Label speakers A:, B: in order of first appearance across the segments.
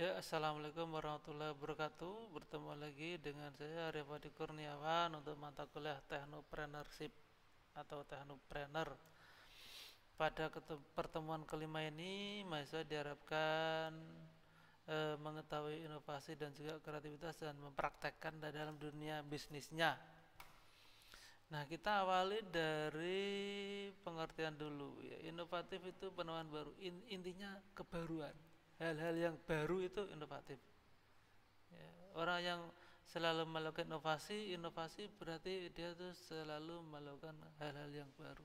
A: Ya, assalamualaikum warahmatullahi wabarakatuh. Bertemu lagi dengan saya Arif Hadi Kurniawan untuk mata kuliah Technopreneurship atau Technopreneur. Pada pertemuan kelima ini, mahasiswa diharapkan mengetahui inovasi dan juga kreativitas dan mempraktekkan dalam dunia bisnisnya. Nah, kita awali dari pengertian dulu ya. Inovatif itu penemuan baru. Intinya kebaruan. Hal-hal yang baru itu inovatif. Ya, orang yang selalu melakukan inovasi, inovasi berarti dia tuh selalu melakukan hal-hal yang baru.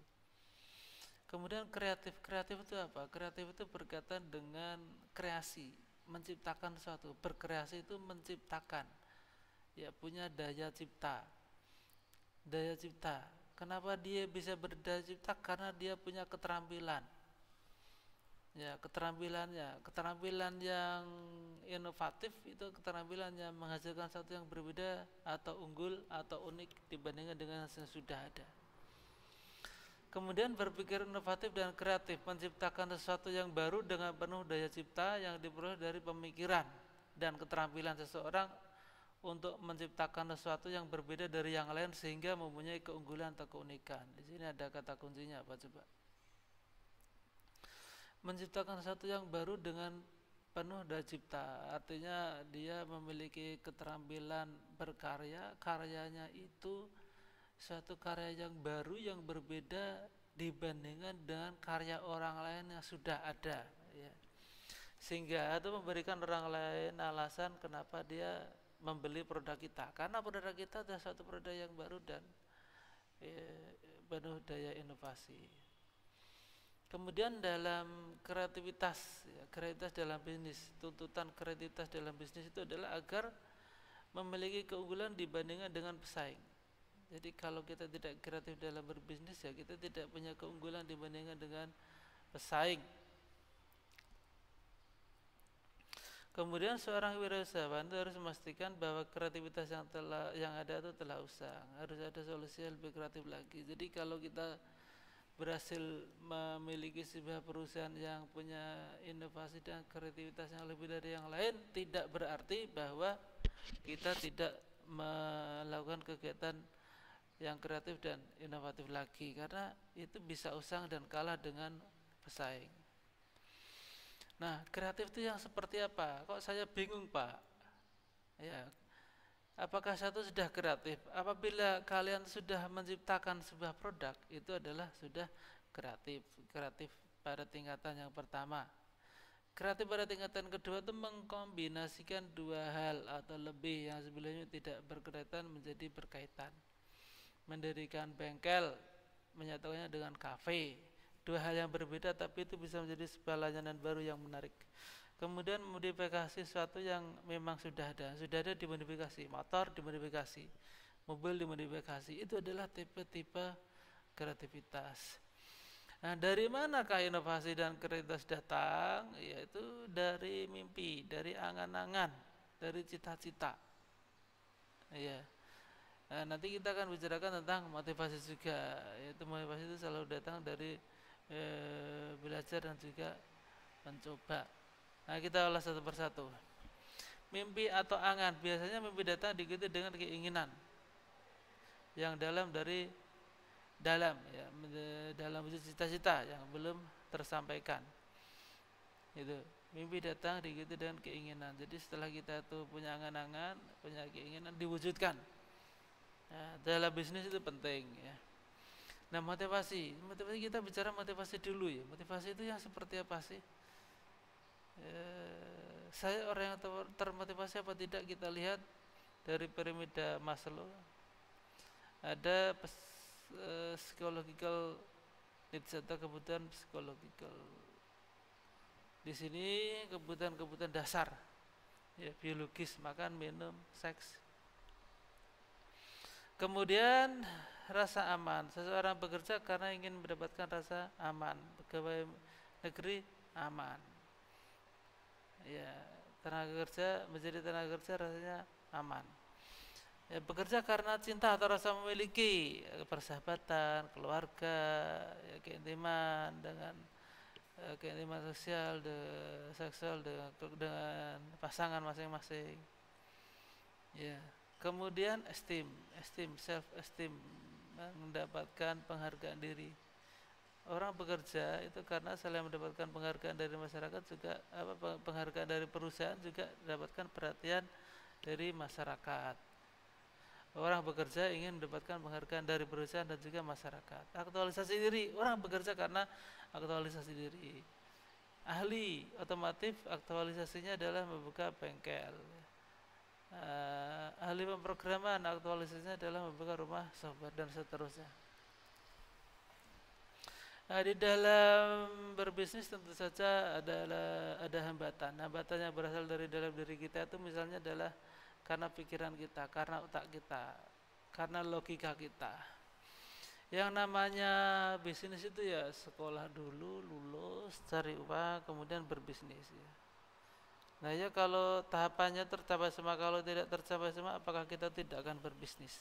A: Kemudian kreatif, kreatif itu apa? Kreatif itu berkaitan dengan kreasi, menciptakan sesuatu. Berkreasi itu menciptakan, ya punya daya cipta. Daya cipta. Kenapa dia bisa berdaya cipta? Karena dia punya keterampilan. Ya, keterampilan yang inovatif itu keterampilan yang menghasilkan sesuatu yang berbeda atau unggul atau unik dibandingkan dengan yang sudah ada. Kemudian berpikir inovatif dan kreatif, menciptakan sesuatu yang baru dengan penuh daya cipta yang diperoleh dari pemikiran dan keterampilan seseorang untuk menciptakan sesuatu yang berbeda dari yang lain sehingga mempunyai keunggulan atau keunikan. Di sini ada kata kuncinya apa coba? Menciptakan sesuatu yang baru dengan penuh daya cipta, artinya dia memiliki keterampilan berkarya, karyanya itu suatu karya yang baru yang berbeda dibandingkan dengan karya orang lain yang sudah ada ya. Sehingga itu memberikan orang lain alasan kenapa dia membeli produk kita, karena produk kita adalah suatu produk yang baru dan penuh daya inovasi. Kemudian dalam kreativitas, ya, kreativitas dalam bisnis, tuntutan kreativitas dalam bisnis itu adalah agar memiliki keunggulan dibandingkan dengan pesaing. Jadi kalau kita tidak kreatif dalam berbisnis ya kita tidak punya keunggulan dibandingkan dengan pesaing. Kemudian seorang wirausahawan itu harus memastikan bahwa kreativitas yang ada itu telah usang. Harus ada solusi yang lebih kreatif lagi. Jadi kalau kita berhasil memiliki sebuah perusahaan yang punya inovasi dan kreativitas yang lebih dari yang lain, tidak berarti bahwa kita tidak melakukan kegiatan yang kreatif dan inovatif lagi, karena itu bisa usang dan kalah dengan pesaing. Nah, kreatif itu yang seperti apa? Kok saya bingung, Pak? Ya, apakah satu sudah kreatif? Apabila kalian sudah menciptakan sebuah produk, itu adalah sudah kreatif. Kreatif pada tingkatan yang pertama. Kreatif pada tingkatan kedua itu mengkombinasikan dua hal atau lebih yang sebelumnya tidak berkaitan menjadi berkaitan. Mendirikan bengkel, menyatukannya dengan kafe. Dua hal yang berbeda tapi itu bisa menjadi sebuah layanan baru yang menarik. Kemudian modifikasi sesuatu yang memang sudah ada dimodifikasi, motor dimodifikasi, mobil dimodifikasi. Itu adalah tipe-tipe kreativitas. Nah, dari manakah inovasi dan kreativitas datang? Yaitu dari mimpi, dari angan-angan, dari cita-cita. Ya. Nah, nanti kita akan bicarakan tentang motivasi juga. Yaitu motivasi itu selalu datang dari belajar dan juga mencoba. Nah, kita ulas satu persatu. Mimpi atau angan, biasanya mimpi datang diikuti dengan keinginan yang dalam ya, dalam wujud cita-cita yang belum tersampaikan. Itu mimpi datang diikuti dengan keinginan. Jadi setelah kita tuh punya angan-angan, punya keinginan diwujudkan. Nah, dalam bisnis itu penting ya. Nah, motivasi kita bicara motivasi dulu ya. Motivasi itu yang seperti apa sih? Saya orang yang termotivasi apa tidak, kita lihat dari piramida Maslow. Ada psychological needs atau kebutuhan psikologikal. Di sini kebutuhan dasar ya, biologis, makan, minum, seks. Kemudian rasa aman. Seseorang bekerja karena ingin mendapatkan rasa aman. Pegawai negeri aman. Ya, tenaga kerja menjadi tenaga kerja rasanya aman. Ya, bekerja karena cinta atau rasa memiliki persahabatan, keluarga, ya, keintiman dengan keiniman sosial, seksual dengan pasangan masing-masing. Ya. Kemudian self esteem, mendapatkan penghargaan diri. Orang bekerja itu karena selain mendapatkan penghargaan dari masyarakat juga penghargaan dari perusahaan, juga mendapatkan perhatian dari masyarakat. Orang bekerja ingin mendapatkan penghargaan dari perusahaan dan juga masyarakat. Aktualisasi diri, orang bekerja karena aktualisasi diri. Ahli otomotif, aktualisasinya adalah membuka bengkel. Ahli pemrograman, aktualisasinya adalah membuka rumah software dan seterusnya. Nah, di dalam berbisnis tentu saja ada hambatan. Hambatan yang berasal dari dalam diri kita itu misalnya adalah karena pikiran kita, karena otak kita, karena logika kita. Yang namanya bisnis itu ya sekolah dulu, lulus, cari uang, kemudian berbisnis ya. Nah ya, kalau tahapannya tercapai semua, kalau tidak tercapai semua, apakah kita tidak akan berbisnis?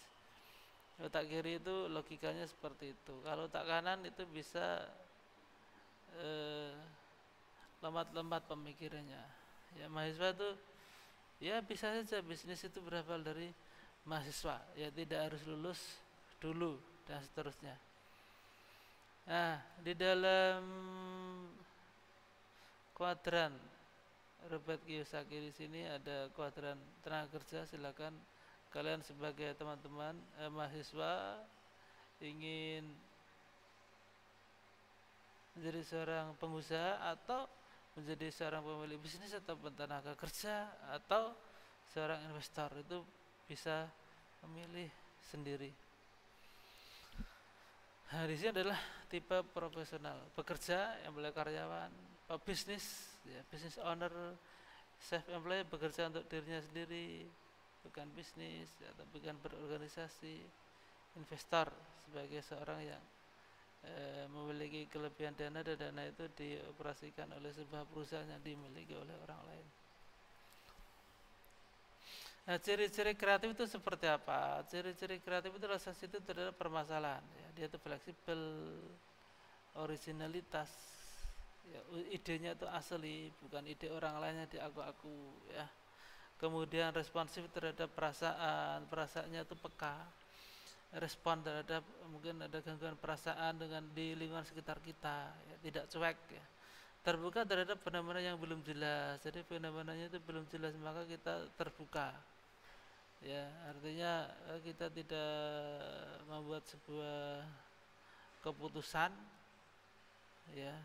A: Otak kiri itu logikanya seperti itu. Kalau otak kanan itu bisa lembat-lembat pemikirannya. Ya, mahasiswa itu ya bisa saja bisnis itu berasal dari mahasiswa, ya tidak harus lulus dulu dan seterusnya. Nah, di dalam kuadran Robert Kiyosaki di sini ada kuadran tenaga kerja. Silakan kalian sebagai teman-teman mahasiswa ingin menjadi seorang pengusaha atau menjadi seorang pemilik bisnis atau tenaga kerja atau seorang investor, itu bisa memilih sendiri. Nah, di sini adalah tipe profesional, bekerja, employee karyawan, pebisnis, ya, business owner, self employed, bekerja untuk dirinya sendiri, bukan bisnis atau bukan berorganisasi, investor sebagai seorang yang memiliki kelebihan dana dan dana itu dioperasikan oleh sebuah perusahaan yang dimiliki oleh orang lain. Nah, ciri-ciri kreatif itu seperti apa? Ciri-ciri kreatif itu adalah sensitif terhadap permasalahan. Ya, dia itu fleksibel, originalitas. Ya, idenya itu asli, bukan ide orang lainnya diaku-aku. Ya. Kemudian responsif terhadap perasaan, perasaannya itu peka. Respon terhadap mungkin ada gangguan perasaan dengan di lingkungan sekitar kita, ya, tidak cuek, ya. Terbuka terhadap fenomena yang belum jelas. Jadi fenomenanya itu belum jelas, maka kita terbuka, ya, artinya kita tidak membuat sebuah keputusan, ya,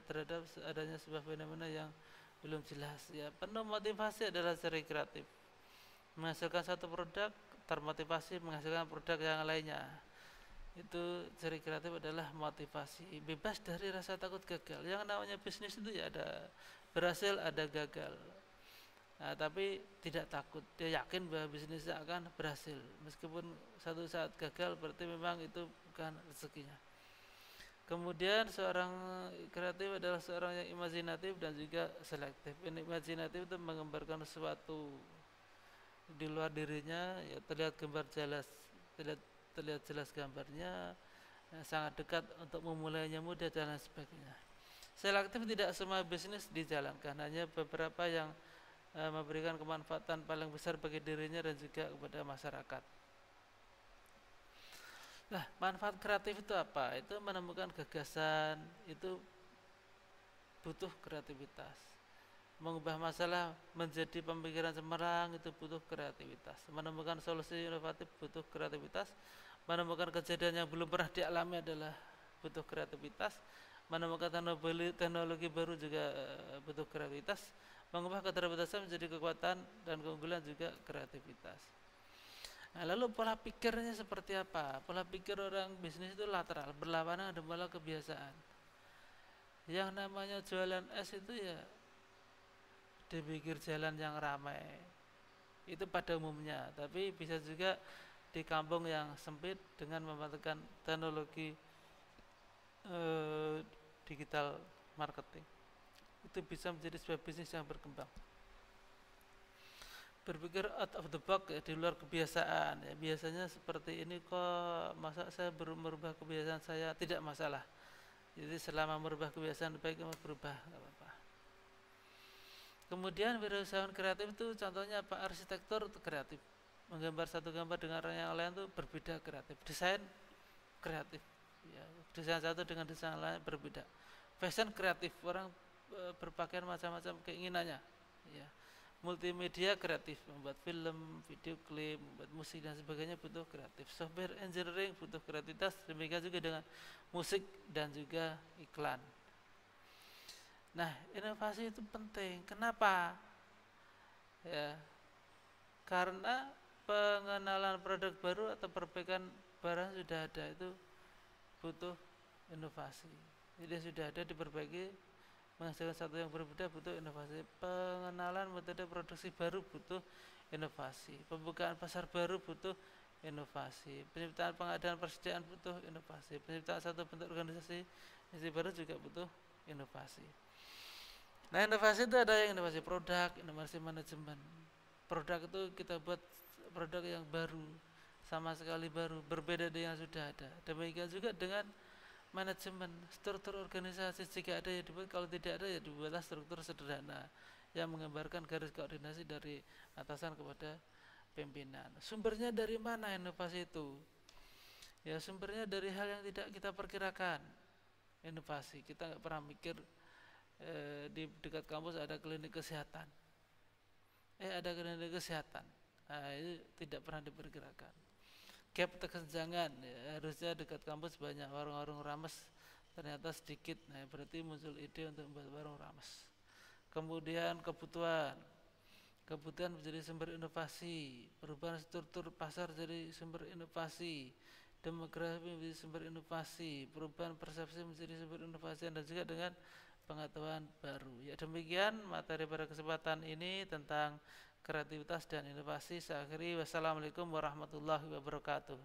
A: terhadap adanya sebuah fenomena yang belum jelas, ya. Penuh motivasi adalah ciri kreatif. Menghasilkan satu produk, termotivasi menghasilkan produk yang lainnya. Itu ciri kreatif adalah motivasi, bebas dari rasa takut gagal. Yang namanya bisnis itu ya ada berhasil, ada gagal. Nah, tapi tidak takut, dia yakin bahwa bisnisnya akan berhasil. Meskipun satu saat gagal, berarti memang itu bukan rezekinya. Kemudian seorang kreatif adalah seorang yang imajinatif dan juga selektif. Imajinatif itu menggambarkan sesuatu di luar dirinya, ya, terlihat jelas gambarnya, ya, sangat dekat untuk memulainya mudah dan lain sebagainya. Selektif, tidak semua bisnis dijalankan, hanya beberapa yang memberikan kemanfaatan paling besar bagi dirinya dan juga kepada masyarakat. Nah, manfaat kreatif itu apa? Itu menemukan gagasan, itu butuh kreativitas. Mengubah masalah menjadi pemikiran cemerlang itu butuh kreativitas. Menemukan solusi inovatif butuh kreativitas. Menemukan kejadian yang belum pernah dialami adalah butuh kreativitas. Menemukan teknologi baru juga butuh kreativitas. Mengubah keterbatasan menjadi kekuatan dan keunggulan juga kreativitas. Nah, lalu pola pikirnya seperti apa? Pola pikir orang bisnis itu lateral, berlawanan dengan pola kebiasaan. Yang namanya jualan es itu ya di pinggir jalan yang ramai, itu pada umumnya, tapi bisa juga di kampung yang sempit dengan memanfaatkan teknologi digital marketing. Itu bisa menjadi sebuah bisnis yang berkembang. Berpikir out of the box, ya, di luar kebiasaan, ya. Biasanya seperti ini kok, masa saya baru merubah kebiasaan saya? Tidak masalah. Jadi selama merubah kebiasaan baik berubah, nggak apa-apa. Kemudian wirausahawan kreatif itu contohnya apa? Arsitektur itu kreatif, menggambar satu gambar dengan orang yang lain itu berbeda, kreatif. Desain kreatif, ya, desain satu dengan desain lain berbeda. Fashion kreatif, orang berpakaian macam-macam keinginannya, ya. Multimedia kreatif, membuat film, video klip, membuat musik dan sebagainya butuh kreatif. Software engineering butuh kreativitas, demikian juga dengan musik dan juga iklan. Nah, inovasi itu penting. Kenapa? Ya, karena pengenalan produk baru atau perbaikan barang sudah ada itu butuh inovasi. Jadi sudah ada diperbaiki, menghasilkan satu yang berbeda butuh inovasi. Pengenalan metode produksi baru butuh inovasi. Pembukaan pasar baru butuh inovasi. Penciptaan pengadaan persediaan butuh inovasi. Penciptaan satu bentuk organisasi baru juga butuh inovasi. Nah, inovasi itu ada yang inovasi produk, inovasi manajemen. Produk itu kita buat produk yang baru, sama sekali baru, berbeda dengan yang sudah ada. Demikian juga dengan manajemen, struktur organisasi, jika ada ya dibuat, kalau tidak ada ya dibuatlah struktur sederhana yang menggambarkan garis koordinasi dari atasan kepada pimpinan. Sumbernya dari mana inovasi itu? Ya, sumbernya dari hal yang tidak kita perkirakan. Inovasi, kita nggak pernah mikir di dekat kampus ada klinik kesehatan. Ada klinik kesehatan. Nah, itu tidak pernah diperkirakan. Gap kesenjangan, ya, harusnya dekat kampus banyak warung-warung rames, ternyata sedikit. Nah, berarti muncul ide untuk membuat warung rames. Kemudian kebutuhan menjadi sumber inovasi, perubahan struktur pasar jadi sumber inovasi, demografi menjadi sumber inovasi, perubahan persepsi menjadi sumber inovasi, dan juga dengan pengetahuan baru. Ya, demikian materi pada kesempatan ini tentang kreativitas dan inovasi. Saya akhiri, wassalamualaikum warahmatullahi wabarakatuh.